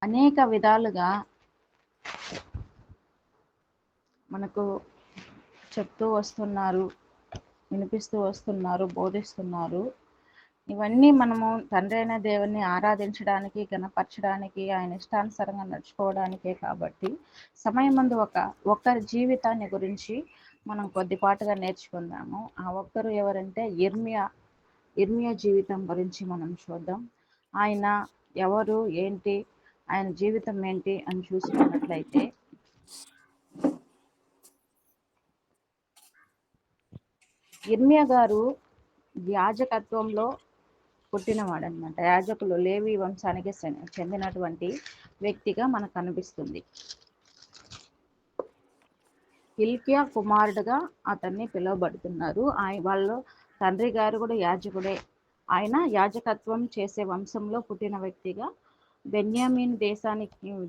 అనేక విధాలుగా మనకు చెప్తూ వస్తున్నారు, వినిపిస్తూ వస్తున్నారు, బోధిస్తున్నారు. ఇవన్నీ మనము తండ్రి అయిన దేవుని ఆరాధించడానికి, గణపరచడానికి, ఆయన ఇష్టానుసారంగా నడుచుకోవడానికే. కాబట్టి సమయం ముందు ఒక్కరి జీవితాన్ని గురించి మనం కొద్దిపాటుగా నేర్చుకుందాము. ఆ ఒక్కరు ఎవరంటే ఇర్మియా జీవితం గురించి మనం చూద్దాం. ఆయన ఎవరు, ఏంటి, ఆయన జీవితం ఏంటి అని చూసుకున్నట్లయితే, ఇర్మియా గారు యాజకత్వంలో పుట్టినవాడు అనమాట. యాజకులు లేవి వంశానికి చెందినటువంటి వ్యక్తిగా మనకు కనిపిస్తుంది. హిల్కియా కుమారుడుగా అతన్ని పిలువబడుతున్నారు. వాళ్ళ తండ్రి గారు కూడా యాజకుడే. ఆయన యాజకత్వం చేసే వంశంలో పుట్టిన వ్యక్తిగా బెన్యామీన్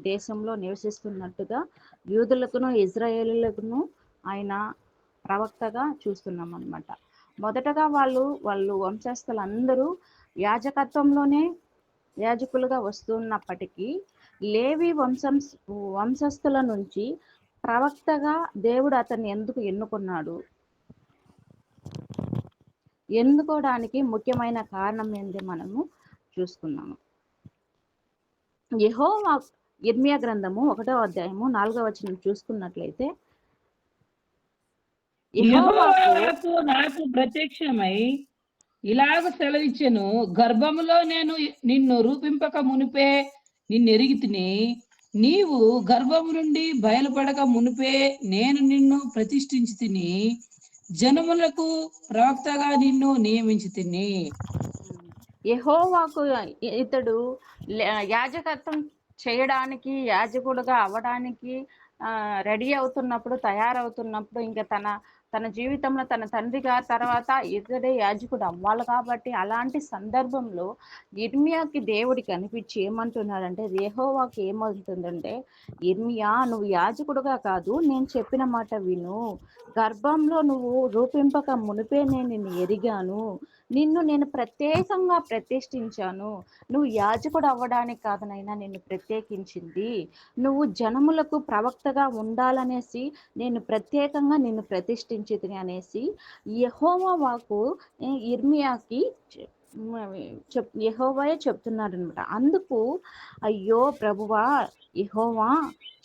దేశంలో నివసిస్తున్నట్టుగా యూదులకును ఇజ్రాయేలులకును ఆయన ప్రవక్తగా చూస్తున్నాం అనమాట. మొదటగా వాళ్ళు వంశస్థులందరూ యాజకత్వంలోనే యాజకులుగా వస్తున్నప్పటికీ లేవి వంశస్థుల నుంచి ప్రవక్తగా దేవుడు అతన్ని ఎందుకు ఎన్నుకోవడానికి ముఖ్యమైన కారణం ఏంటి మనము చూసుకున్నాము. యెహోవా ఇర్మియా గ్రంథము 1వ అధ్యాయము 4వ వచనం చూసుకున్నట్లయితే, యెహోవాకు నాకు ప్రత్యక్షమై ఇలాగ సెలవిచ్చెను, గర్భములో నేను నిన్ను రూపింపక మునిపే నిన్నెరిగితిని, నీవు గర్భము నుండి బయలుపడక మునిపే నేను నిన్ను ప్రతిష్ఠించి తిని, జనములకు ప్రవక్తగా నిన్ను నియమించి తిని. యెహోవాకు ఇతడు యాజకత్వం చేయడానికి, యాజకుడుగా అవ్వడానికి రెడీ అవుతున్నప్పుడు, తయారవుతున్నప్పుడు, ఇంకా తన జీవితంలో తన తండ్రిగా తర్వాత ఇతడే యాజకుడు అవ్వాలి. కాబట్టి అలాంటి సందర్భంలో ఇర్మియాకి దేవుడి కనిపించి ఏమంటున్నాడంటే, యెహోవాకి ఏమవుతుందంటే, ఇర్మియా నువ్వు యాజకుడుగా కాదు, నేను చెప్పిన మాట విను. గర్భంలో నువ్వు రూపింపక మునిపే నేను నిన్ను ఎరిగాను, నిన్ను నేను ప్రత్యేకంగా ప్రతిష్ఠించాను. నువ్వు యాజకుడు అవ్వడానికి కాదనైనా నిన్ను ప్రత్యేకించింది, నువ్వు జనములకు ప్రవక్తగా ఉండాలనేసి నేను ప్రత్యేకంగా నిన్ను ప్రతిష్ఠించితిని అనేసి యెహోవా వాక్కు ఇర్మియాకి యెహోవాయే చెప్తున్నాడు అనమాట. అందుకు అయ్యో ప్రభువా యెహోవా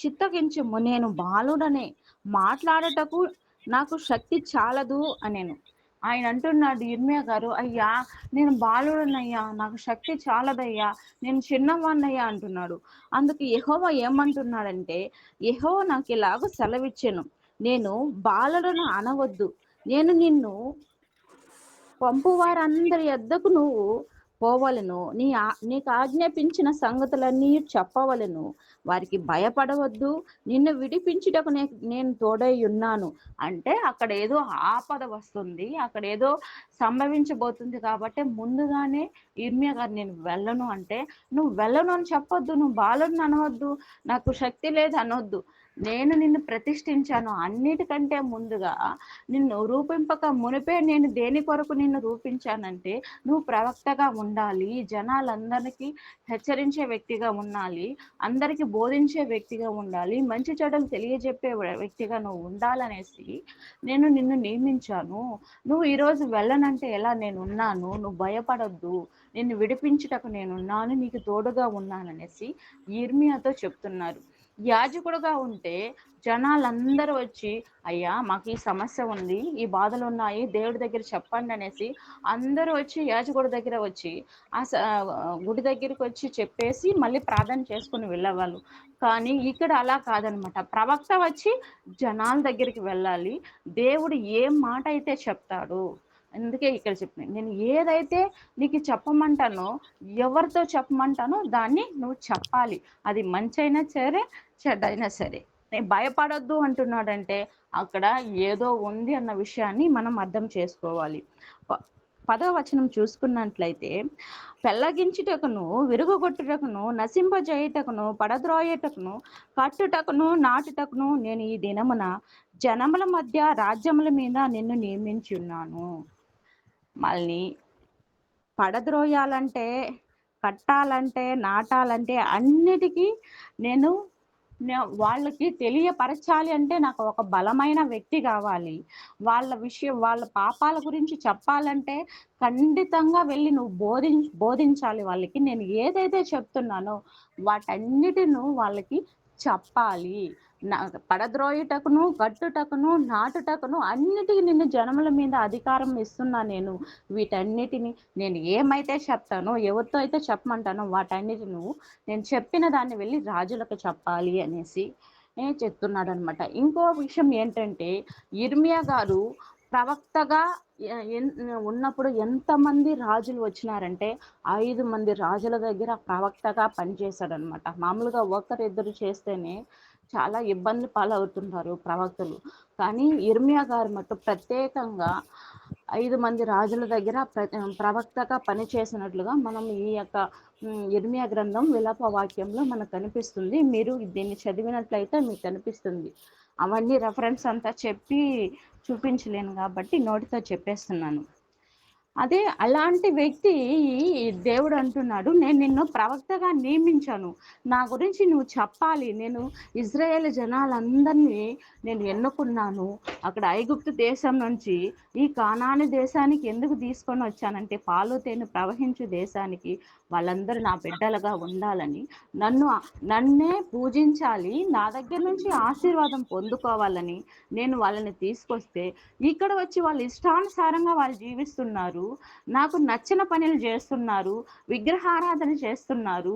చిత్తగించుము, నేను బాలుడనే, మాట్లాడటకు నాకు శక్తి చాలదు అనేను. ఆయన అంటున్నాడు, ఇర్మియా గారు, అయ్యా నేను బాలుడనయ్యా, నాకు శక్తి చాలదయ్యా, నేను చిన్నవాణ్ణయ్యా అంటున్నాడు. అందుకు యెహోవా ఏమంటున్నాడంటే, యెహోవా నాకు ఇలాగ సెలవిచ్చెను, నేను బాలుడను అనవద్దు, నేను నిన్ను పంపు వారందరి యొద్దకు నువ్వు పోవలను, నీకు ఆజ్ఞాపించిన సంగతులన్నీ చెప్పవలను, వారికి భయపడవద్దు, నిన్ను విడిపించుటకు నేను తోడై ఉన్నాను. అంటే అక్కడ ఏదో ఆపద వస్తుంది, అక్కడ ఏదో సంభవించబోతుంది. కాబట్టి ముందుగానే ఇర్మియా గారు నేను వెళ్ళను అంటే, నువ్వు వెళ్ళను అని చెప్పొద్దు, నువ్వు బాలుడిని అనవద్దు, నాకు శక్తి లేదు అనొద్దు, నేను నిన్ను ప్రతిష్ఠించాను. అన్నిటికంటే ముందుగా నిన్ను రూపింపక మునిపే నేను దేని కొరకు నిన్ను రూపించానంటే, నువ్వు ప్రవక్తగా ఉండాలి, జనాలందరికీ హెచ్చరించే వ్యక్తిగా ఉండాలి, అందరికీ బోధించే వ్యక్తిగా ఉండాలి, మంచి చెడులు తెలియజెప్పే వ్యక్తిగా నువ్వు ఉండాలనేసి నేను నిన్ను నియమించాను. నువ్వు ఈరోజు వెళ్ళనంటే ఎలా, నేను ఉన్నాను, నువ్వు భయపడొద్దు, నిన్ను విడిపించుటకు నేనున్నాను, నీకు తోడుగా ఉన్నాననేసి ఇర్మియాతో చెప్తున్నారు. యాజకుడుగా ఉంటే జనాలందరూ వచ్చి, అయ్యా మాకు ఈ సమస్య ఉంది, ఈ బాధలు ఉన్నాయి, దేవుడి దగ్గర చెప్పండి అనేసి అందరూ వచ్చి యాజకుడి దగ్గర వచ్చి గుడి దగ్గరికి వచ్చి చెప్పేసి మళ్ళీ ప్రార్థన చేసుకుని వెళ్ళేవాళ్ళు. కానీ ఇక్కడ అలా కాదనమాట. ప్రవక్త వచ్చి జనాల దగ్గరికి వెళ్ళాలి, దేవుడు ఏం మాట అయితే చెప్తాడు. అందుకే ఇక్కడ చెప్పింది, నేను ఏదైతే నీకు చెప్పమంటానో, ఎవరితో చెప్పమంటానో దాన్ని నువ్వు చెప్పాలి, అది మంచి అయినా సరే చెడ్డైనా సరే. నేను భయపడొద్దు అంటున్నాడంటే అక్కడ ఏదో ఉంది అన్న విషయాన్ని మనం అర్థం చేసుకోవాలి. 10వ వచనం చూసుకున్నట్లయితే, పెళ్ళగించుటకును, విరుగుగొట్టుటకును, నశింపజేయుటకును, పడద్రోయుటకును, కట్టుటకును, నాటుటకును నేను ఈ దినమున జనముల మధ్య రాజ్యముల మీద నిన్ను నియమించున్నాను. మళ్ళీ పడద్రోయాలంటే కట్టాలంటే, నాటాలంటే అన్నిటికీ నేను వాళ్ళకి తెలియపరచాలి అంటే నాకు ఒక బలమైన వ్యక్తి కావాలి. వాళ్ళ పాపాల గురించి చెప్పాలంటే ఖండితంగా వెళ్లి నువ్వు బోధించాలి వాళ్ళకి. నేను ఏదైతే చెప్తున్నానో వాటన్నిటిని వాళ్ళకి చెప్పాలి. పడద్రోయుటకును, కట్టుటకును, నాటుటకును అన్నిటికి నిన్ను జనముల మీద అధికారం ఇస్తున్నా నేను. వీటన్నిటిని నేను ఏమైతే చెప్తానో, ఎవరితో అయితే చెప్పమంటానో వాటన్నిటిని నేను చెప్పిన దాన్ని వెళ్ళి రాజులకు చెప్పాలి అనేసి చెప్తున్నాడు అనమాట. ఇంకో విషయం ఏంటంటే యిర్మీయా గారు ప్రవక్తగా ఉన్నప్పుడు ఎంతమంది రాజులు వచ్చినారంటే 5 మంది రాజుల దగ్గర ప్రవక్తగా పనిచేశాడనమాట. మామూలుగా ఒకరిద్దరు చేస్తేనే చాలా ఇబ్బంది పాలవుతుంటారు ప్రవక్తలు. కానీ యిర్మీయా గారు మట్టు ప్రత్యేకంగా 5 మంది రాజుల దగ్గర ప్రవక్తగా పనిచేసినట్లుగా మనం ఈ యొక్క యిర్మీయా గ్రంథం విలాప వాక్యంలో మనకు కనిపిస్తుంది. మీరు దీన్ని చదివినట్లయితే మీకు కనిపిస్తుంది. అవన్నీ రెఫరెన్స్ అంతా చెప్పి చూపించలేను కాబట్టి నోటితో చెప్పేస్తున్నాను. అదే అలాంటి వ్యక్తి దేవుడు అంటున్నాడు, నేను నిన్ను ప్రవక్తగా నియమించాను, నా గురించి నువ్వు చెప్పాలి. నేను ఇజ్రాయేల్ జనాలందరినీ నేను ఎన్నుకున్నాను. అక్కడ ఐగుప్తు దేశం నుంచి ఈ కానాను దేశానికి ఎందుకు తీసుకొని వచ్చానంటే పాలు తేనె ప్రవహించు దేశానికి వాళ్ళందరూ నా బిడ్డలుగా ఉండాలని, నన్నే పూజించాలి, నా దగ్గర నుంచి ఆశీర్వాదం పొందుకోవాలని నేను వాళ్ళని తీసుకొస్తే ఇక్కడ వచ్చి వాళ్ళు ఇష్టానుసారంగా వాళ్ళు జీవిస్తున్నారు, నాకు నచ్చిన పనులు చేస్తున్నారు, విగ్రహారాధన చేస్తున్నారు,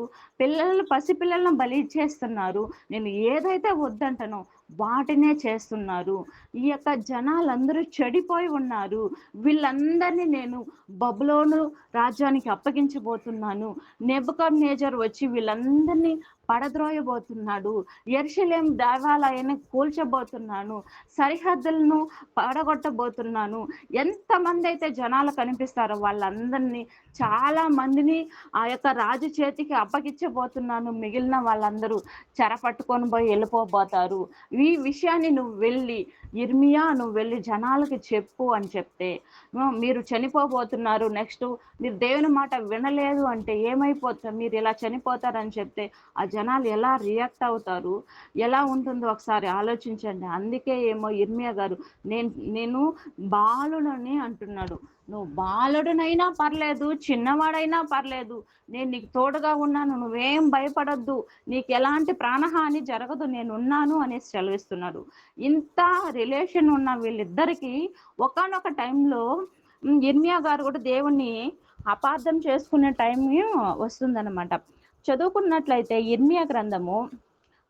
పసిపిల్లలను బలి చేస్తున్నారు, నేను ఏదైతే వద్దంటనో వాటినే చేస్తున్నారు. ఈ యొక్క జనాలందరూ చెడిపోయి ఉన్నారు. వీళ్ళందరినీ నేను బబులోను రాజ్యానికి అప్పగించబోతున్నాను. నెబుకద్నెజర్ వచ్చి వీళ్ళందరినీ పడద్రోయబోతున్నాడు. యెరూషలేము దేవాలయాన్ని కూల్చబోతున్నాను, సరిహద్దులను పడగొట్టబోతున్నాను. ఎంతమంది అయితే జనాలు కనిపిస్తారో వాళ్ళందరినీ, చాలా మందిని ఆ యొక్క రాజు చేతికి అప్పగించబోతున్నాను. మిగిలిన వాళ్ళందరూ చెర పట్టుకొని పోయి వెళ్ళిపోబోతారు. ఈ విషయాన్ని నువ్వు వెళ్ళి యిర్మీయా నువ్వు వెళ్ళి జనాలకి చెప్పు అని చెప్తే, మీరు చనిపోబోతున్నారు, నెక్స్ట్ మీరు దేవుని మాట వినలేదు అంటే ఏమైపోతారు, మీరు ఇలా చనిపోతారని చెప్తే ఆ జనాలు ఎలా రియాక్ట్ అవుతారు, ఎలా ఉంటుందో ఒకసారి ఆలోచించండి. అందుకే ఏమో యిర్మీయా గారు నేను బాలుడని అంటున్నాడు. నువ్వు బాలుడనైనా పర్లేదు, చిన్నవాడైనా పర్లేదు, నేను నీకు తోడుగా ఉన్నాను, నువ్వేం భయపడద్దు, నీకు ఎలాంటి ప్రాణహాని జరగదు, నేను ఉన్నాను అనేసి సెలవిస్తున్నాడు. ఇంత రిలేషన్ ఉన్న వీళ్ళిద్దరికి ఒకానొక టైంలో యిర్మీయా గారు కూడా దేవుణ్ణి అపార్థం చేసుకునే టైం వస్తుందన్నమాట. చదువుకున్నట్లయితే యిర్మీయా గ్రంథము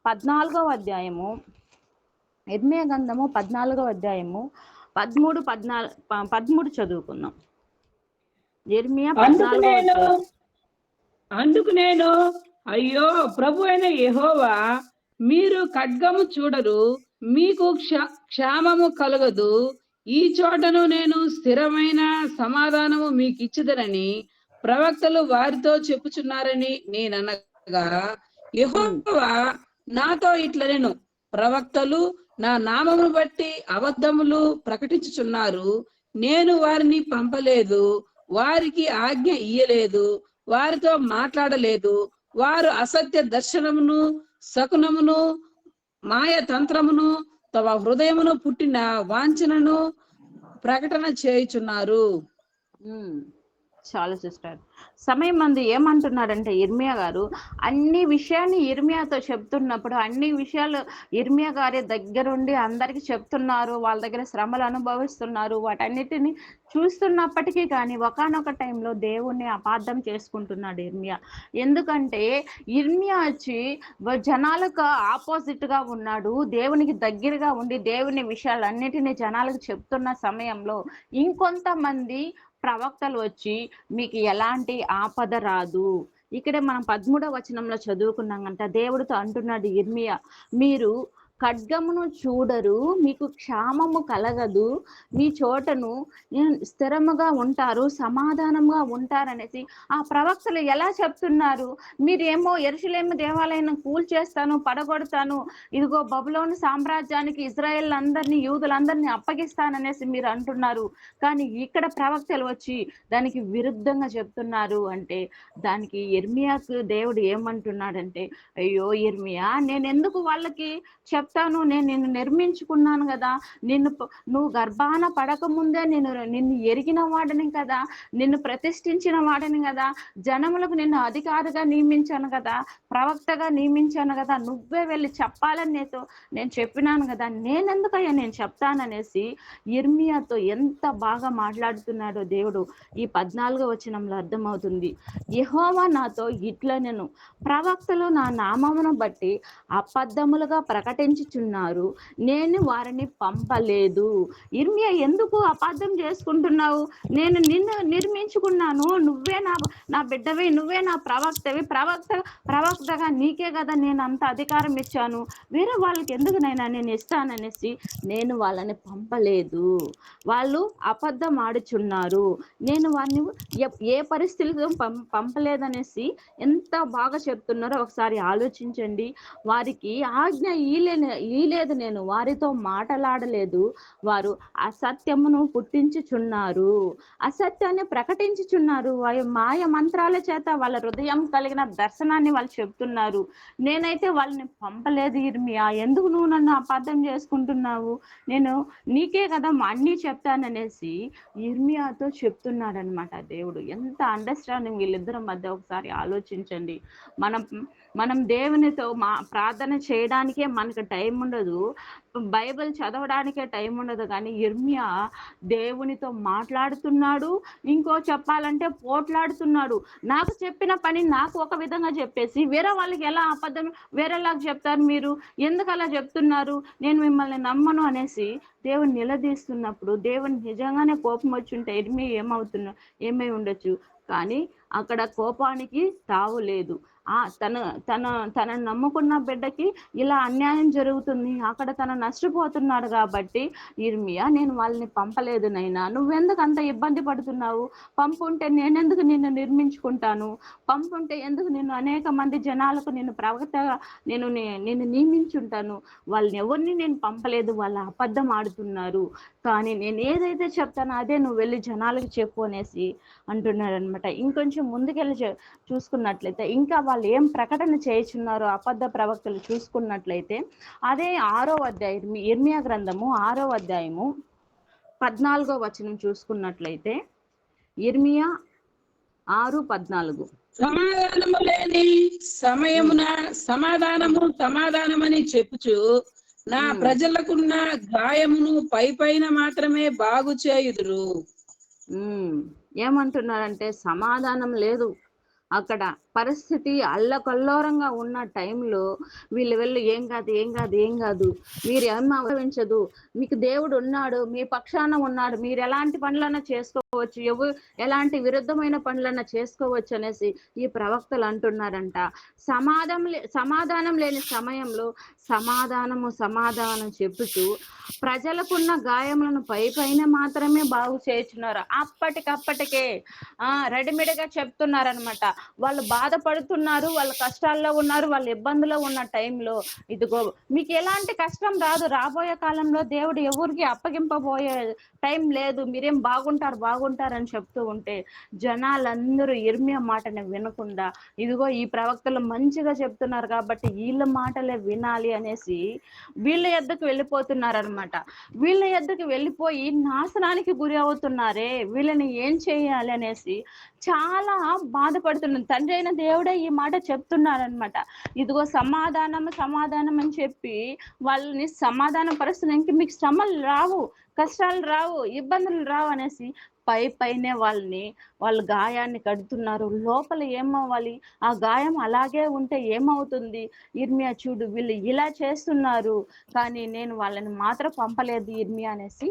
14వ అధ్యాయము, యిర్మీయా గ్రంథము 14వ అధ్యాయము 13 చదువుకుందాం. యిర్మీయా 14వ అందుకు నేను అయ్యో ప్రభు అయిన యెహోవా, మీరు ఖడ్గము చూడరు, మీకు క్షామము కలగదు, ఈ చోటను నేను స్థిరమైన సమాధానము మీకు ఇచ్చిదనని ప్రవక్తలు వారితో చెప్పుచున్నారని నేననగా, యెహోవా నాతో ఇట్లనెను, ప్రవక్తలు నా నామమును బట్టి అబద్ధములు ప్రకటించుచున్నారు, నేను వారిని పంపలేదు, వారికి ఆజ్ఞ ఇయ్యలేదు, వారితో మాట్లాడలేదు, వారు అసత్య దర్శనమును, శకునమును, మాయ తంత్రమును, తమ హృదయమును పుట్టిన వాంఛనను ప్రకటన చేయుచున్నారు. చాలు సిస్టర్. సమయం మంది ఏమంటున్నాడంటే యిర్మీయా గారు అన్ని విషయాన్ని యిర్మీయాతో చెప్తున్నప్పుడు, అన్ని విషయాలు యిర్మీయా గారి దగ్గరుండి అందరికి చెప్తున్నారు, వాళ్ళ దగ్గర శ్రమలు అనుభవిస్తున్నారు, వాటన్నిటిని చూస్తున్నప్పటికీ కానీ ఒకానొక టైంలో దేవుణ్ణి అపార్థం చేసుకుంటున్నాడు యిర్మీయా. ఎందుకంటే యిర్మీయా వచ్చి జనాలకు ఆపోజిట్ గా ఉన్నాడు, దేవునికి దగ్గరగా ఉండి దేవుని విషయాలన్నిటినీ జనాలకు చెప్తున్న సమయంలో ఇంకొంతమంది ప్రవక్తలు వచ్చి మీకు ఎలాంటి ఆపద రాదు, ఇక్కడే మనం 13వ వచనంలో చదువుకున్నామంట, దేవుడితో అంటున్నాడు యిర్మీయా, మీరు ఖడ్గమును చూడరు, మీకు క్షామము కలగదు, మీ చోటను స్థిరముగా ఉంటారు, సమాధానంగా ఉంటారనేసి ఆ ప్రవక్తలు ఎలా చెప్తున్నారు? మీరేమో యెరూషలేము దేవాలయాన్ని కూల్చేస్తాను, పడగొడతాను, ఇదిగో బబులోను సామ్రాజ్యానికి ఇశ్రాయేలులందరినీ, యూదులందరినీ అప్పగిస్తాననేసి మీరు అంటున్నారు. కానీ ఇక్కడ ప్రవక్తలు వచ్చి దానికి విరుద్ధంగా చెప్తున్నారు అంటే, దానికి యిర్మీయాకు దేవుడు ఏమంటున్నాడంటే, అయ్యో యిర్మీయా, నేనెందుకు వాళ్ళకి చెప్తాను? నేను నిన్ను నిర్మించుకున్నాను గదా! నువ్వు గర్భాన పడకముందే నిన్ను ఎరిగిన వాడిని కదా! నిన్ను ప్రతిష్ఠించిన వాడిని గదా! జనములకు నిన్ను అధికారిగా నియమించాను గదా! ప్రవక్తగా నియమించాను గదా! నువ్వే వెళ్ళి చెప్పాలని నేను చెప్పినాను గదా! నేనెందుకయ్యా నేను చెప్తాననేసి యిర్మీయాతో ఎంత బాగా మాట్లాడుతున్నాడో దేవుడు ఈ 14వ వచనంలో అర్థమవుతుంది. యెహోవా నాతో ఇట్లనెను, ప్రవక్తలు నా నామమును బట్టి అబద్ధములుగా ప్రకటించుచున్నారు, నేను వారిని పంపలేదు. యిర్మీయా, ఎందుకు అబద్ధం చేసుకుంటున్నావు? నేను నిన్ను నిర్మించుకున్నాను, నువ్వే నా బిడ్డవి, నువ్వే నా ప్రవక్తవి, ప్రవక్తగా నీకే కదా నేను అంత అధికారం ఇచ్చాను, వేరే వాళ్ళకి ఎందుకునైనా నేను ఇస్తాననేసి నేను వాళ్ళని పంపలేదు. వాళ్ళు అబద్ధం ఆడుచున్నారు, నేను వారిని ఏ పరిస్థితుల్లో పంపలేదనేసి ఎంత బాగా చెప్తున్నారో ఒకసారి ఆలోచించండి. వారికి ఆజ్ఞ ఈలేదు, నేను వారితో మాటలాడలేదు, వారు అసత్యమును పుట్టించుచున్నారు, అసత్యాన్ని ప్రకటించుచున్నారు, మాయ మంత్రాల చేత వాళ్ళ హృదయం కలిగిన దర్శనాన్ని వాళ్ళు చెప్తున్నారు. నేనైతే వాళ్ళని పంపలేదు యిర్మీయా, ఎందుకు నువ్వు నన్ను అబద్ధం చేసుకుంటున్నావు? నేను నీకే కదా అన్నీ చెప్తాననేసి యిర్మీయాతో చెప్తున్నాడనమాట దేవుడు. ఎంత అండర్స్టాండింగ్ వీళ్ళిద్దరి మధ్య ఒకసారి ఆలోచించండి. మనం దేవునితో ప్రార్థన చేయడానికే మనకు టైం ఉండదు, బైబిల్ చదవడానికే టైం ఉండదు, కానీ యిర్మీయా దేవునితో మాట్లాడుతున్నాడు, ఇంకో చెప్పాలంటే పోట్లాడుతున్నాడు. నాకు చెప్పిన పని నాకు ఒక విధంగా చెప్పేసి వేరే వాళ్ళకి ఎలా అబద్ధం వేరేలాగా చెప్తారు? మీరు ఎందుకు అలా చెప్తున్నారు? నేను మిమ్మల్ని నమ్మను అనేసి దేవుని నిలదీస్తున్నప్పుడు దేవుని నిజంగానే కోపం వచ్చి ఉంటే యిర్మీయా ఏమై ఉండొచ్చు, కానీ అక్కడ కోపానికి తావు లేదు. తనను నమ్ముకున్న బిడ్డకి ఇలా అన్యాయం జరుగుతుంది, అక్కడ తను నష్టపోతున్నాడు కాబట్టి, యిర్మీయా, నేను వాళ్ళని పంపలేదు నైనా, నువ్వెందుకు అంత ఇబ్బంది పడుతున్నావు? పంపుంటే నేనెందుకు నిన్ను నిర్మించుకుంటాను? పంపుంటే ఎందుకు నిన్ను అనేక మంది జనాలకు నిన్ను ప్రవక్తగా నిన్ను నియమించుంటాను? వాళ్ళని ఎవరిని నేను పంపలేదు, వాళ్ళ అబద్ధం ఆడుతున్నారు, కానీ నేను ఏదైతే చెప్తానో అదే నువ్వు వెళ్ళి జనాలకు చెప్పు అనేసి అంటున్నాడు అనమాట. ఇంకొంచెం ముందుకెళ్ళి చూసుకున్నట్లయితే ఇంకా వాళ్ళు ఏం ప్రకటన చేయుచున్నారో అబద్ధ ప్రవక్తలు చూసుకున్నట్లయితే, అదే 6వ అధ్యాయం యిర్మీయా గ్రంథము 6వ అధ్యాయము 14వ వచనం చూసుకున్నట్లయితే, యిర్మీయా 6:14, సమాధానము లేని సమయమున సమాధానమని చెప్పుచు నా ప్రజలకున్న గాయమును పైన మాత్రమే బాగు చేయుదురు. ఏమంటున్నారంటే సమాధానం లేదు. అక్కడ పరిస్థితి అల్లకల్లోరంగా ఉన్న టైంలో వీళ్ళు వెళ్ళి ఏం కాదు, మీరు ఏం అవసరించదు, మీకు దేవుడు ఉన్నాడు, మీ పక్షాన ఉన్నాడు, మీరు ఎలాంటి పనులన్నా చేసుకోవచ్చు, ఎలాంటి విరుద్ధమైన పనులన్నా చేసుకోవచ్చు అనేసి ఈ ప్రవక్తలు అంటున్నారంట. సమాధానం లేని సమయంలో సమాధానం చెప్పుతూ ప్రజలకున్న గాయములను పైన మాత్రమే బాగు చేస్తున్నారు. అప్పటికప్పటికే రెడీమేడ్గా చెప్తున్నారనమాట. వాళ్ళు బాధపడుతున్నారు, వాళ్ళ కష్టాల్లో ఉన్నారు, వాళ్ళ ఇబ్బందులో ఉన్న టైంలో ఇదిగో మీకు ఎలాంటి కష్టం రాదు, రాబోయే కాలంలో దేవుడు ఎవరికి అప్పగింపబోయే టైం లేదు, మీరేం బాగుంటారని చెప్తూ ఉంటే జనాలందరూ యిర్మీయా మాటని వినకుండా ఇదిగో ఈ ప్రవక్తలు మంచిగా చెప్తున్నారు కాబట్టి వీళ్ళ మాటలే వినాలి అనేసి వీళ్ళ యొద్దకు వెళ్ళిపోతున్నారనమాట. వీళ్ళ యొద్దకు వెళ్ళిపోయి నాశనానికి గురి అవుతున్నారే, వీళ్ళని ఏం చేయాలి అనేసి చాలా బాధపడుతున్నారు. తండ్రి అయిన దేవుడే ఈ మాట చెప్తున్నారనమాట. ఇదిగో సమాధానం అని చెప్పి వాళ్ళని సమాధాన పరుస్తుంది. మీకు శ్రమలు రావు, కష్టాలు రావు, ఇబ్బందులు రావు అనేసి పైనే వాళ్ళని వాళ్ళు గాయాన్ని కడుతున్నారు. లోపల ఏమవ్వాలి? ఆ గాయం అలాగే ఉంటే ఏమవుతుంది? ఇర్మియా చూడు వీళ్ళు ఇలా చేస్తున్నారు, కానీ నేను వాళ్ళని మాత్రం పంపలేదు ఇర్మియా అనేసి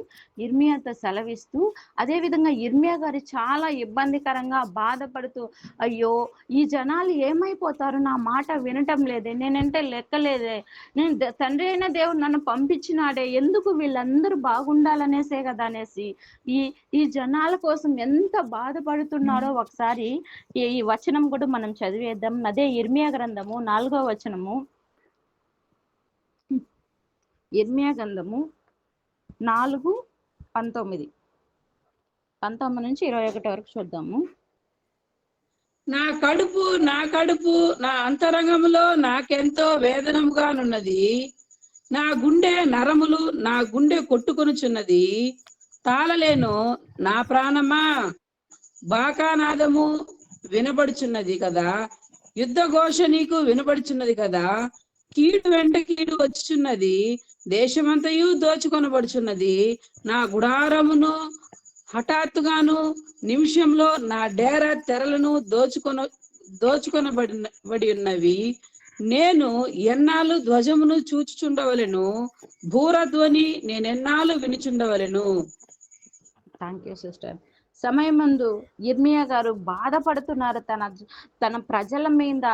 ఇర్మియాతో సెలవిస్తూ, అదే విధంగా ఇర్మియా గారు చాలా ఇబ్బందికరంగా బాధపడుతూ, అయ్యో! ఈ జనాలు ఏమైపోతారు? నా మాట వినటం లేదే, నేనంటే లెక్కలేదే, నేను తండ్రి అయిన దేవుడు నన్ను పంపించినాడే, ఎందుకు వీళ్ళందరూ బాగుండాలనేసే కదా అనేసి ఈ ఈ జనాల కోసం ఎంత బాధపడుతున్నారో ఒకసారి ఈ వచనం కూడా మనం చదివేద్దాం. అదే ఇర్మియా గ్రంథము 4వ వచనము. ఇర్మియా గ్రంథము 4:19 నుంచి 21 వరకు చూద్దాము. నా కడుపు నా అంతరంగములో నాకెంతో వేదనముగానున్నది. నా గుండె కొట్టుకొనుచున్నది. తాళలేను. నా ప్రాణమా, బాకానాదము వినబడుచున్నది కదా, యుద్ధ ఘోష నీకు వినబడుచున్నది కదా. కీడు వెంట కీడు వచ్చుచున్నది, దేశమంతయు దోచుకొనబడుచున్నది. నా గుడారమును హఠాత్తుగాను నిమిషంలో నా డేరా తెరలను దోచుకొనబడి ఉన్నవి. నేను ఎన్నాళ్ళు ధ్వజమును చూచుచుండవలెను, భూరధ్వని నేనెన్నాళ్ళు వినుచుండవలెను. Thank you sister. సమయమందు ఇర్మియా గారు బాధపడుతున్నారు. తన ప్రజల మీద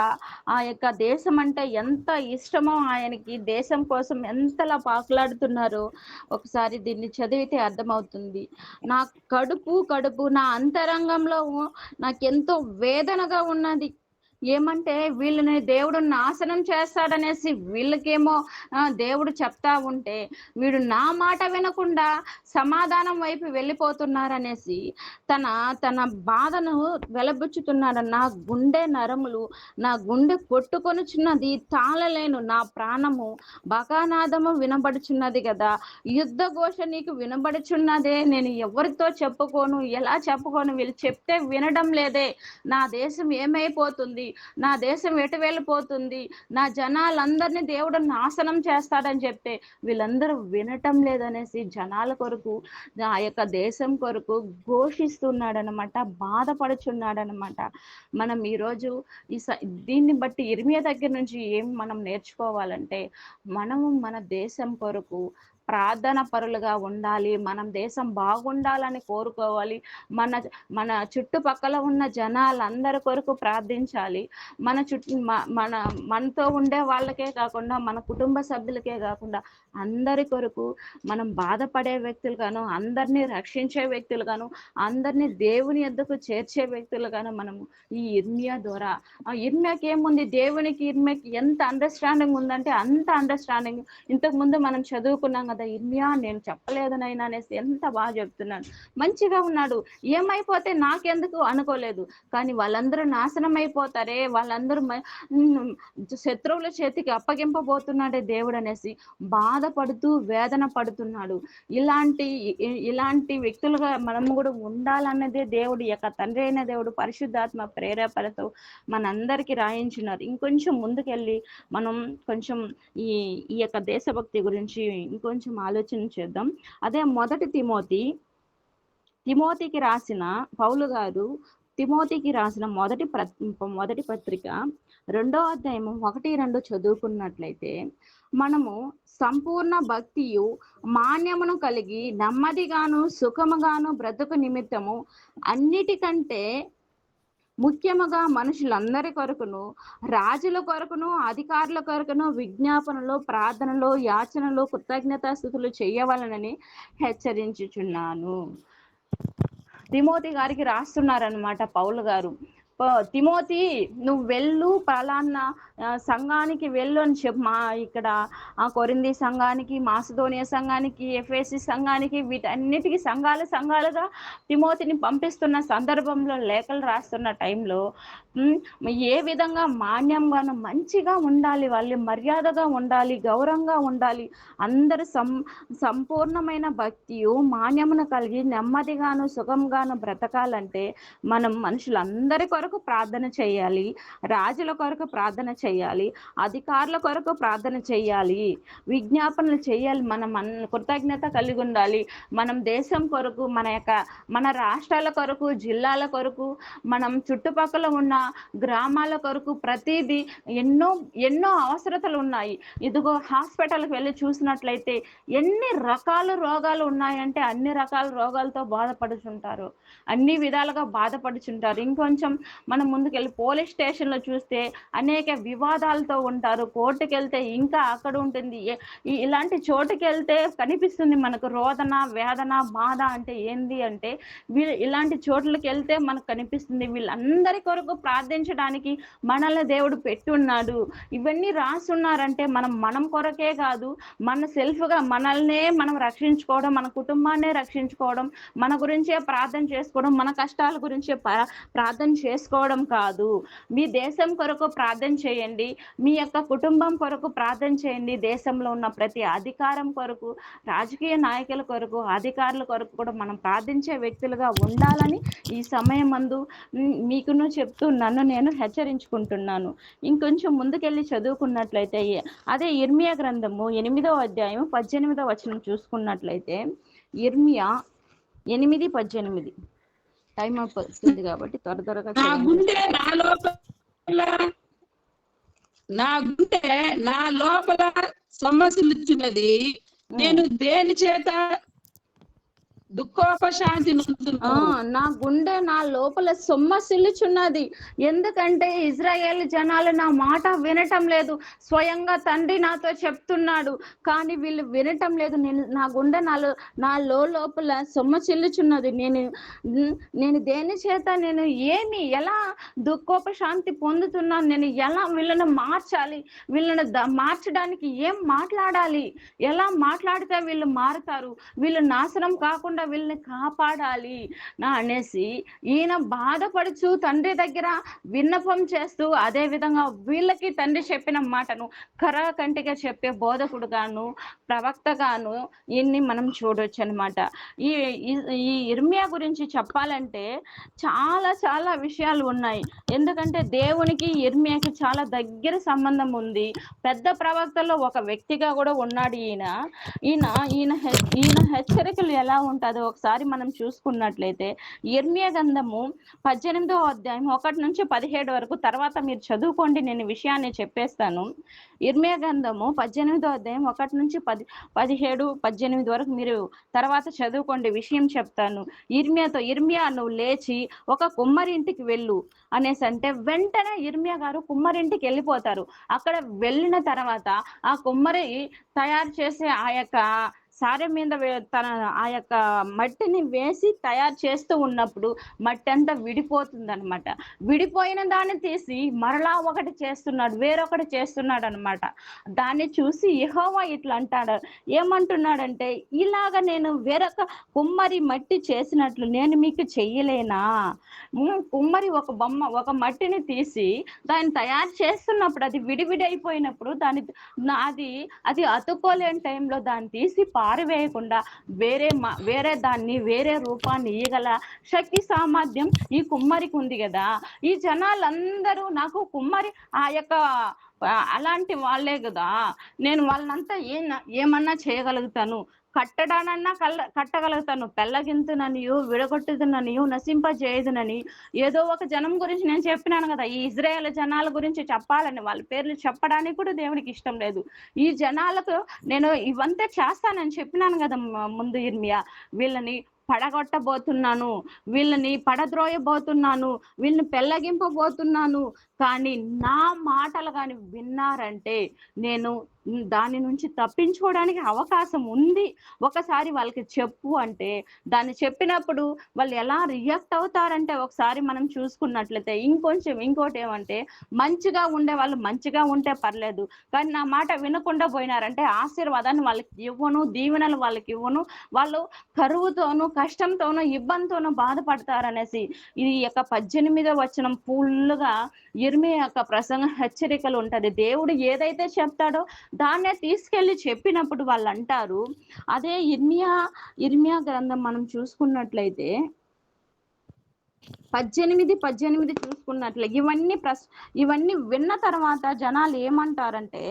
ఆ యొక్క దేశం అంటే ఎంత ఇష్టమో ఆయనకి, దేశం కోసం ఎంతలా పాకులాడుతున్నారో ఒకసారి దీన్ని చదివితే అర్థమవుతుంది. నా కడుపు నా అంతరంగంలో నాకెంతో వేదనగా ఉన్నది. ఏమంటే వీళ్ళని దేవుడు నాశనం చేస్తాడనేసి వీళ్ళకేమో దేవుడు చెప్తా ఉంటే, వీడు నా మాట వినకుండా సమాధానం వైపు వెళ్ళిపోతున్నారనేసి తన బాధను వెలబుచ్చుతున్నాడు. నా గుండె నరములు, నా గుండె కొట్టుకొనుచున్నది, తాళలేను. నా ప్రాణము బకానాదము వినబడుచున్నది కదా, యుద్ధ ఘోష నీకు వినబడుచున్నదే. నేను ఎవరితో చెప్పుకోను, ఎలా చెప్పుకోను, వీళ్ళు చెప్తే వినడం లేదే. నా దేశం ఏమైపోతుంది, నా దేశం ఎటు వెళ్ళిపోతుంది, నా జనాలందరినీ దేవుడు నాశనం చేస్తాడని చెప్తే వీళ్ళందరూ వినటం లేదనేసి జనాల కొరకు, ఆ యొక్క దేశం కొరకు ఘోషిస్తున్నాడనమాట, బాధపడుచున్నాడనమాట. మనం ఈరోజు దీన్ని బట్టి ఇర్మియా దగ్గర నుంచి ఏం మనం నేర్చుకోవాలంటే, మనము మన దేశం కొరకు ప్రార్థన పరులుగా ఉండాలి. మనం దేశం బాగుండాలని కోరుకోవాలి. మన చుట్టుపక్కల ఉన్న జనాలందరి కొరకు ప్రార్థించాలి. మనతో ఉండే వాళ్ళకే కాకుండా, మన కుటుంబ సభ్యులకే కాకుండా అందరి కొరకు మనం బాధపడే వ్యక్తులుగాను, అందరినీ రక్షించే వ్యక్తులుగాను, అందరినీ దేవుని యొద్దకు చేర్చే వ్యక్తులుగాను మనము ఈ ఇర్మియా ద్వారా, ఆ ఇర్మియాకి ఏముంది, దేవునికి ఇర్మియాకి ఎంత అండర్స్టాండింగ్ ఉందంటే అంత అండర్స్టాండింగ్. ఇంతకు ముందు మనం చదువుకున్నాం కదా, ఇర్మియా నేను చెప్పలేదనైనా అనేసి ఎంత బాగా చెప్తున్నాడు. మంచిగా ఉన్నాడు, ఏమైపోతే నాకెందుకు అనుకోలేదు, కానీ వాళ్ళందరూ నాశనం అయిపోతారే, వాళ్ళందరూ శత్రువుల చేతికి అప్పగింపబోతున్నాడే దేవుడు అనేసి బాధపడుతూ వేదన పడుతున్నాడు. ఇలాంటి వ్యక్తులుగా మనము కూడా ఉండాలన్నదే దేవుడు యొక్క తండ్రి అయిన దేవుడు పరిశుద్ధాత్మ ప్రేరేపణతో మనందరికీ రాయించున్నారు. ఇంకొంచెం ముందుకెళ్ళి మనం కొంచెం ఈ యొక్క దేశభక్తి గురించి ఇంకొంచెం ఆలోచన చేద్దాం. అదే మొదటి తిమోతికి రాసిన పౌలు గారు తిమోతికి రాసిన మొదటి పత్రిక 2వ అధ్యాయము 1-2 చదువుకున్నట్లయితే, మనము సంపూర్ణ భక్తియు మాన్యమును కలిగి నెమ్మదిగాను సుఖముగాను బ్రతుకు నిమిత్తము అన్నిటికంటే ముఖ్యముగా మనుషులందరి కొరకును, రాజుల కొరకును, అధికారుల కొరకును విజ్ఞాపనలు, ప్రార్థనలు, యాచనలు, కృతజ్ఞతాస్తుతులు చేయవలనని హెచ్చరించుచున్నాను. తిమోతి గారికి రాస్తున్నారనమాట పౌలు గారు. తిమోతి నువ్వు వెళ్ళు, పలానా సంఘానికి వెళ్ళు అని ఇక్కడ కొరింథీ సంఘానికి, మాసిదోనియా సంఘానికి, ఎఫెసీ సంఘానికి, వీటన్నిటికీ సంఘాలుగా తిమోతిని పంపిస్తున్న సందర్భంలో, లేఖలు రాస్తున్న టైంలో ఏ విధంగా మాన్యంగాను మంచిగా ఉండాలి, వాళ్ళు మర్యాదగా ఉండాలి, గౌరవంగా ఉండాలి, అందరు సంపూర్ణమైన భక్తియు మాన్యమును కలిగి నెమ్మదిగాను సుఖంగాను బ్రతకాలంటే మనం మనుషులందరి కొరకు కొరకు ప్రార్థన చేయాలి, రాజుల కొరకు ప్రార్థన చేయాలి, అధికారుల కొరకు ప్రార్థన చేయాలి, విజ్ఞాపనలు చేయాలి. మనం కృతజ్ఞత కలిగి ఉండాలి. మనం దేశం కొరకు, మన రాష్ట్రాల కొరకు, జిల్లాల కొరకు, మనం చుట్టుపక్కల ఉన్న గ్రామాల కొరకు ప్రతిదీ ఎన్నో ఎన్నో అవసరతలు ఉన్నాయి. ఇదిగో హాస్పిటల్కి వెళ్ళి చూసినట్లయితే ఎన్ని రకాల రోగాలు ఉన్నాయంటే అన్ని రకాల రోగాలతో బాధపడుచుంటారు, అన్ని విధాలుగా బాధపడుచుంటారు. ఇంకొంచెం మనం ముందుకెళ్ళి పోలీస్ స్టేషన్లో చూస్తే అనేక వివాదాలతో ఉంటారు. కోర్టుకి వెళ్తే ఇంకా అక్కడ ఉంటుంది. ఇలాంటి చోటుకి వెళ్తే కనిపిస్తుంది మనకు రోదన, వేదన, బాధ అంటే ఏంది అంటే ఇలాంటి చోట్లకి వెళ్తే మనకు కనిపిస్తుంది. వీళ్ళందరి కొరకు ప్రార్థించడానికి మనల్ని దేవుడు పెట్టున్నాడు. ఇవన్నీ రాసున్నారంటే మనం కొరకే కాదు, మన సెల్ఫ్గా మనల్నే మనం రక్షించుకోవడం, మన కుటుంబాన్నే రక్షించుకోవడం, మన గురించే ప్రార్థన చేసుకోవడం, మన కష్టాల గురించే ప్రార్థన చేసుకోవడం కాదు. మీ దేశం కొరకు ప్రార్థన చేయండి, మీ యొక్క కుటుంబం కొరకు ప్రార్థన చేయండి, దేశంలో ఉన్న ప్రతి అధికారం కొరకు, రాజకీయ నాయకుల కొరకు, అధికారుల కొరకు కూడా మనం ప్రార్థించే వ్యక్తులుగా ఉండాలని ఈ సమయం అందు మీకును చెప్తూ నన్ను నేను హెచ్చరించుకుంటున్నాను. ఇంకొంచెం ముందుకెళ్ళి చదువుకున్నట్లయితే అదే ఇర్మియా గ్రంథము 8వ అధ్యాయం 18వ వచనం చూసుకున్నట్లయితే ఇర్మియా 8:18 టైం అవుతుంది కాబట్టి త్వరగా నా గుండె నా లోపల సొమ్మసిల్లుచున్నది, నేను దేని చేత దుఃఖోపశాంతి నా గుండె నా లోపల సొమ్మసిల్లుచున్నది. ఎందుకంటే ఇజ్రాయేల్ జనాలు నా మాట వినటం లేదు. స్వయంగా తండ్రి నాతో చెప్తున్నాడు, కానీ వీళ్ళు వినటం లేదు. నా గుండె నా లోపల సొమ్మసిల్లుచున్నది. నేను దేని చేత, నేను ఎలా దుఃఖోపశాంతి పొందుతున్నాను, నేను ఎలా వీళ్ళని మార్చాలి, వీళ్ళని మార్చడానికి ఏం మాట్లాడాలి, ఎలా మాట్లాడితే వీళ్ళు మారుతారు, వీళ్ళు నాశనం కాకుండా వీళ్ళని కాపాడాలి అనేసి ఈయన బాధపడుచు తండ్రి దగ్గర విన్నపం చేస్తూ, అదే విధంగా వీళ్ళకి తండ్రి చెప్పిన మాటను కరాకంటిగా చెప్పే బోధకుడుగాను, ప్రవక్తగాను ఈయన్ని మనం చూడొచ్చు అనమాట. ఈ ఇర్మియా గురించి చెప్పాలంటే చాలా చాలా విషయాలు ఉన్నాయి. ఎందుకంటే దేవునికి ఇర్మియాకి చాలా దగ్గర సంబంధం ఉంది. పెద్ద ప్రవక్తలో ఒక వ్యక్తిగా కూడా ఉన్నాడు ఈయన హెచ్చరికలు ఎలా ఉంటాయి అదో ఒకసారి మనం చూసుకున్నట్లయితే ఇర్మియా గ్రంథము 18వ అధ్యాయం 1 నుంచి 17 వరకు, తర్వాత మీరు చదువుకోండి, నేను విషయాన్ని చెప్పేస్తాను. ఇర్మియా గ్రంథము 18వ అధ్యాయం 1 నుంచి 17, 18 వరకు మీరు తర్వాత చదువుకోండి, విషయం చెప్తాను. ఇర్మియా నువ్వు లేచి ఒక కుమ్మరింటికి వెళ్ళు అనేసి అంటే వెంటనే ఇర్మియా గారు కుమ్మరింటికి వెళ్ళిపోతారు. అక్కడ వెళ్ళిన తర్వాత ఆ కుమ్మరి తయారు చేసే ఆ యొక్క సారె మీద ఆ యొక్క మట్టిని వేసి తయారు చేస్తూ ఉన్నప్పుడు మట్టి అంతా విడిపోతుంది అనమాట. విడిపోయిన దాన్ని తీసి మరలా ఒకటి చేస్తున్నాడు, వేరొకటి చేస్తున్నాడు అనమాట. దాన్ని చూసి యెహోవా ఇట్లా అంటాడు, ఏమంటున్నాడంటే, ఇలాగ నేను వేరొక కుమ్మరి మట్టి చేసినట్లు నేను మీకు చెయ్యలేనా? కుమ్మరి ఒక మట్టిని తీసి దాన్ని తయారు చేస్తున్నప్పుడు అది విడివిడి అయిపోయినప్పుడు అది అతుక్కోలేని టైంలో దాన్ని తీసి పారివేయకుండా వేరే దాన్ని వేరే రూపాన్ని ఇయ్యగల శక్తి సామర్థ్యం ఈ కుమ్మరికి ఉంది కదా. ఈ జనాలందరూ నాకు కుమ్మరి ఆ యొక్క అలాంటి వాళ్ళే కదా, నేను వాళ్ళనంతా ఏమన్నా చేయగలుగుతాను, కట్టడానన్నా కట్టగలుగుతాను, పెళ్ళగింతుననియో విడగొట్టుదుననియో నశింపజేయుదునని ఏదో ఒక జనం గురించి నేను చెప్పినాను కదా. ఈ ఇజ్రాయేల్ జనాల గురించి చెప్పాలని వాళ్ళ పేర్లు చెప్పడానికి కూడా దేవునికి ఇష్టం లేదు. ఈ జనాలకు నేను ఇవంతా చేస్తానని చెప్పినాను కదా ముందు ఇర్మియా. వీళ్ళని పడగొట్టబోతున్నాను, వీళ్ళని పడద్రోయబోతున్నాను, వీళ్ళని పెళ్ళగింపబోతున్నాను, కానీ నా మాటలు కానీ విన్నారంటే నేను దాని నుంచి తప్పించుకోవడానికి అవకాశం ఉంది. ఒకసారి వాళ్ళకి చెప్పు అంటే దాన్ని చెప్పినప్పుడు వాళ్ళు ఎలా రియాక్ట్ అవుతారంటే ఒకసారి మనం చూసుకున్నట్లయితే ఇంకోటి ఏమంటే, మంచిగా ఉండే వాళ్ళు మంచిగా ఉంటే పర్లేదు, కానీ నా మాట వినకుండా పోయినారంటే ఆశీర్వాదాన్ని వాళ్ళకి ఇవ్వను, దీవెనలు వాళ్ళకి ఇవ్వను, వాళ్ళు కరువుతోనూ కష్టంతోనూ ఇబ్బందితోనూ బాధపడతారనేసి ఈ యొక్క 18వ వచనం ఫుల్గా ఇర్మియా యొక్క ప్రసంగ హెచ్చరికలు ఉంటది. దేవుడు ఏదైతే చెప్తాడో దాన్నే తీసుకెళ్లి చెప్పినప్పుడు వాళ్ళు అంటారు. అదే ఇర్మియా గ్రంథం మనం చూసుకున్నట్లయితే 18 చూసుకున్నట్లే ఇవన్నీ విన్న తర్వాత జనాలు ఏమంటారంటే,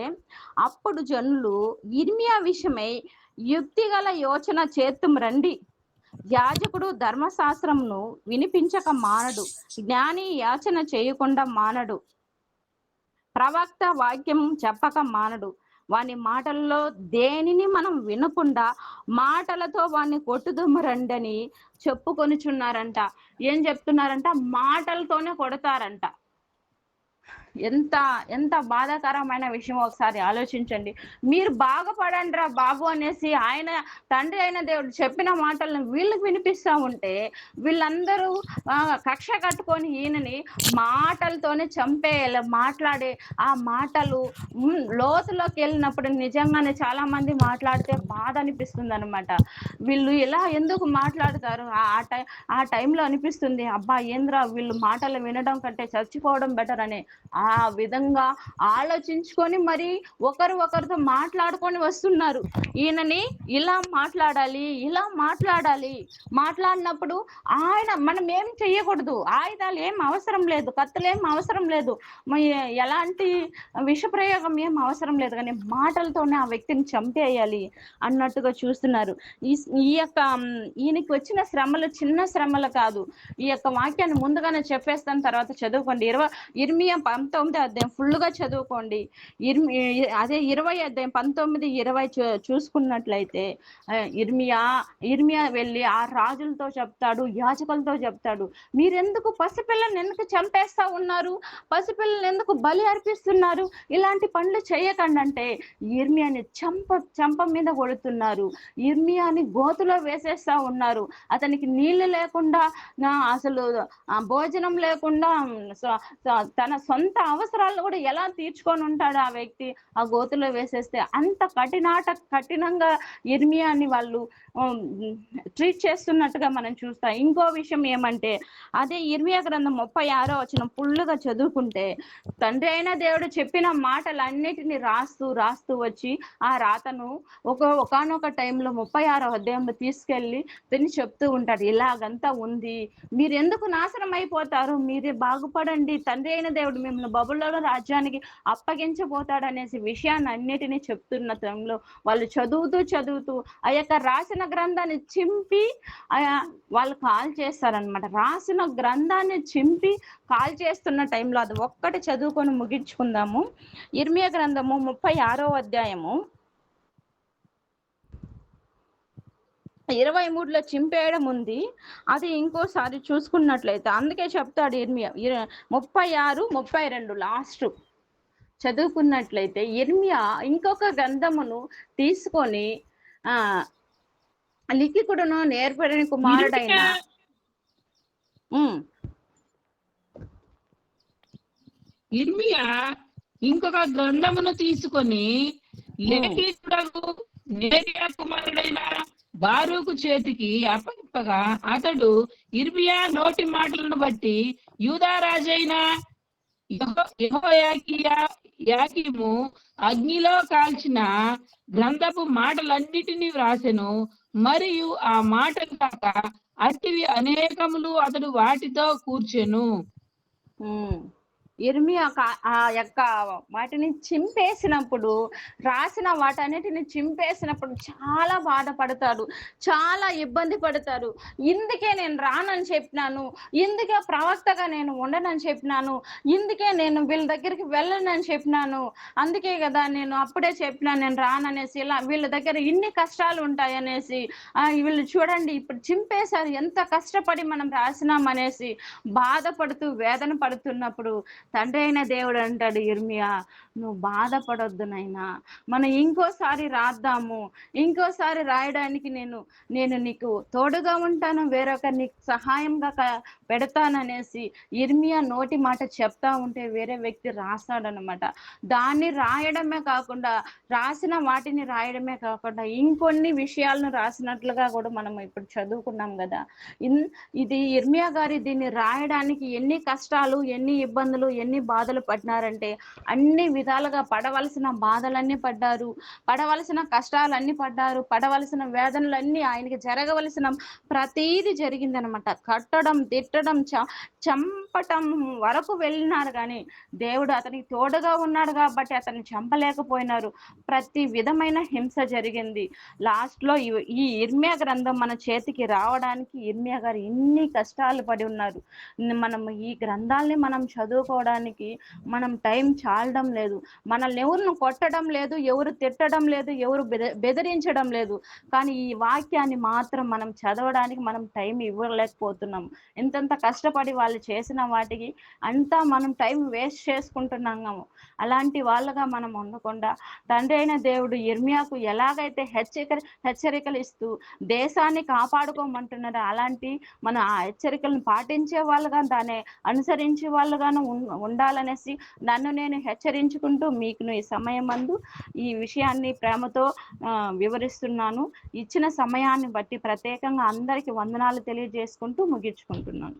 అప్పుడు జనులు యిర్మీయా విషయమై యుక్తిగల యోచన చేత్తుం రండి. యాజకుడు ధర్మశాస్త్రమును వినిపించక మానడు, జ్ఞాని యాచన చేయకుండా మానడు, ప్రవక్త వాక్యం చెప్పక మానడు. వాని మాటల్లో దేనిని మనం వినకుండా మాటలతో వాడిని కొట్టుదుము రండి అని చెప్పుకొనిచున్నారంట. ఏం చెప్తున్నారంట? మాటలతోనే కొడతారంట. ఎంత ఎంత బాధాకరమైన విషయం ఒకసారి ఆలోచించండి. మీరు బాగుపడండి రా బాబు అనేసి ఆయన తండ్రి అయిన దేవుడు చెప్పిన మాటలను వీళ్ళకి వినిపిస్తా ఉంటే, వీళ్ళందరూ కక్ష కట్టుకొని ఈయనని మాటలతోనే మాట్లాడే ఆ మాటలు లోతులోకి వెళ్ళినప్పుడు నిజంగానే చాలా మంది మాట్లాడితే బాధ అనిపిస్తుంది అనమాట. వీళ్ళు ఇలా ఎందుకు మాట్లాడతారు? ఆ టైంలో అనిపిస్తుంది, అబ్బా ఏంద్రా వీళ్ళు మాటలు వినడం కంటే చచ్చిపోవడం బెటర్ అని ఆ విధంగా ఆలోచించుకొని మరి ఒకరితో మాట్లాడుకొని వస్తున్నారు. ఈయనని ఇలా మాట్లాడాలి. మాట్లాడినప్పుడు మనం ఏం చెయ్యకూడదు, ఆయుధాలు ఏం అవసరం లేదు, కత్తులు ఏం అవసరం లేదు, ఎలాంటి విష ప్రయోగం ఏం అవసరం లేదు, కానీ మాటలతోనే ఆ వ్యక్తిని చంపేయాలి అన్నట్టుగా చూస్తున్నారు. ఈ యొక్క ఈయనకి వచ్చిన శ్రమలు చిన్న శ్రమలు కాదు. ఈ యొక్క వాక్యాన్ని ముందుగానే చెప్పేస్తాను, తర్వాత చదువుకోండి. యిర్మీయా 19 అధ్యాయం ఫుల్గా చదువుకోండి. అదే 20 అధ్యాయం 19, 20 చూసుకున్నట్లయితే యిర్మీయా వెళ్ళి ఆ రాజులతో చెప్తాడు, యాజకులతో చెప్తాడు, మీరెందుకు పసిపిల్లల్ని ఎందుకు చంపేస్తా ఉన్నారు, పసిపిల్లల్ని ఎందుకు బలి అర్పిస్తున్నారు, ఇలాంటి పనులు చేయకండి అంటే యిర్మీయాని చంప మీద కొడుతున్నారు. యిర్మీయాని గోతులో వేసేస్తా ఉన్నారు. అతనికి నీళ్లు లేకుండా, అసలు భోజనం లేకుండా, తన సొంత అవసరాలను కూడా ఎలా తీర్చుకొని ఉంటాడు ఆ వ్యక్తి ఆ గోతులో వేసేస్తే. అంత కఠినంగా యిర్మీయాని వాళ్ళు ట్రీట్ చేస్తున్నట్టుగా మనం చూస్తాం. ఇంకో విషయం ఏమంటే, అదే యిర్మీయా గ్రంథం 36వ వచనం ఫుల్లుగా చదువుకుంటే, తండ్రి అయిన దేవుడు చెప్పిన మాటలన్నిటిని రాస్తూ వచ్చి ఆ రాతను ఒకానొక టైంలో 36వ అధ్యాయంలో తీసుకెళ్ళి తిని చెప్తూ ఉంటాడు, ఇలాగంతా ఉంది, మీరు ఎందుకు నాశనం అయిపోతారు, మీరే బాగుపడండి, తండ్రి అయిన దేవుడు మిమ్మల్ని బబులోను రాజ్యానికి అప్పగించబోతాడు అనేసి విషయాన్ని అన్నిటినీ చెప్తున్న టైంలో వాళ్ళు చదువుతూ ఆ యొక్క రాసిన గ్రంథాన్ని చింపి వాళ్ళు కాల్ చేస్తారనమాట. రాసిన గ్రంథాన్ని చింపి కాల్ చేస్తున్న టైంలో అది ఒక్కటి చదువుకొని ముగించుకుందాము. యిర్మీయా గ్రంథము 36వ అధ్యాయము 23లో చింపేయడం ఉంది. అది ఇంకోసారి చూసుకున్నట్లయితే అందుకే చెప్తాడు యిర్మీయా 36, 32 లాస్ట్ చదువుకున్నట్లయితే, యిర్మీయా ఇంకొక గ్రంథమును తీసుకొని లిఖికుడును నేర్పడిన కుమారుడైన యిర్మీయా ఇంకొక గ్రంథమును తీసుకొని లేఖికుడకు నేరియా కుమారుడైన బారూకు చేతికి అప్పగింపగా, అతడు యిర్మీయా నోటి మాటలను బట్టి యూదా రాజైన యెహోయాకీము అగ్నిలో కాల్చిన గ్రంథపు మాటలన్నిటినీ వ్రాసెను. మరియు ఆ మాటలు కాక అట్టివి అనేకములు అతడు వాటితో కూర్చెను. యిర్మీయా ఆ యొక్క వాటిని చింపేసినప్పుడు, రాసిన వాటన్నిటిని చింపేసినప్పుడు చాలా బాధపడతాడు, చాలా ఇబ్బంది పడతారు. ఇందుకే నేను రానని చెప్పినాను, ఇందుకే ప్రవక్తగా నేను ఉండనని చెప్పినాను, ఇందుకే నేను వీళ్ళ దగ్గరికి వెళ్ళనని చెప్పినాను, అందుకే కదా నేను అప్పుడే చెప్పినాను నేను రాననేసి, ఇలా వీళ్ళ దగ్గర ఇన్ని కష్టాలు ఉంటాయనేసి, వీళ్ళు చూడండి ఇప్పుడు చింపేశారు, ఎంత కష్టపడి మనం రాసినామనేసి బాధపడుతూ వేదన పడుతున్నప్పుడు తండ్రి అయిన దేవుడు అంటాడు, యిర్మీయా నువ్వు బాధపడొద్దు నైనా, మనం ఇంకోసారి రాద్దాము, ఇంకోసారి రాయడానికి నేను నీకు తోడుగా ఉంటాను, వేరొక నీకు సహాయంగా పెడతాననేసి యిర్మీయా నోటి మాట చెప్తా ఉంటే వేరే వ్యక్తి రాస్తాడనమాట. దాన్ని రాయడమే కాకుండా, రాసిన వాటిని రాయడమే కాకుండా ఇంకొన్ని విషయాలను రాసినట్లుగా కూడా మనం ఇప్పుడు చదువుకున్నాం కదా. ఇది యిర్మీయా గారి దీన్ని రాయడానికి ఎన్ని కష్టాలు, ఎన్ని ఇబ్బందులు, ఎన్ని బాధలు పడినారంటే, అన్ని విధాలుగా పడవలసిన బాధలన్నీ పడ్డారు. పడవలసిన కష్టాలన్నీ పడ్డారు. పడవలసిన వేదనలన్నీ ఆయనకి జరగవలసిన ప్రతీది జరిగిందనమాట. కట్టడం, తిట్టడం, చంపటం వరకు వెళ్ళినారు గానీ, దేవుడు అతనికి తోడుగా ఉన్నాడు కాబట్టి అతన్ని చంపలేకపోయినారు. ప్రతి విధమైన హింస జరిగింది. లాస్ట్‌లో ఈ ఇర్మియా గ్రంథం మన చేతికి రావడానికి ఇర్మియా గారు ఇన్ని కష్టాలు పడి ఉన్నారు. మనం ఈ గ్రంథాల్ని మనం చదువుకోవడానికి మనం టైం చాలడం లేదు. మనల్ని ఎవరిని కొట్టడం లేదు, ఎవరు తిట్టడం లేదు, ఎవరు బెదిరించడం లేదు. కానీ ఈ వాక్యాన్ని మాత్రం మనం చదవడానికి మనం టైం ఇవ్వలేకపోతున్నాం. ఎంతెంత కష్టపడి వాళ్ళు చేసిన వాటికి అంతా మనం టైం వేస్ట్ చేసుకుంటున్నాము. అలాంటి వాళ్ళగా మనం ఉండకుండా తండ్రి అయిన దేవుడు ఇర్మియాకు ఎలాగైతే హెచ్చరికలు ఇస్తూ దేశాన్ని కాపాడుకోమంటున్నారో అలాంటి మన ఆ హెచ్చరికలను పాటించే వాళ్ళుగా దాన్ని అనుసరించే వాళ్ళుగాను ఉండాలనేసి నన్ను నేను హెచ్చరించుకుంటూ మీకు ఈ సమయమందు ఈ విషయాన్ని ప్రేమతో వివరిస్తున్నాను. ఇచ్చిన సమయాన్ని బట్టి ప్రత్యేకంగా అందరికీ వందనాలు తెలియజేసుకుంటూ ముగించుకుంటున్నాను.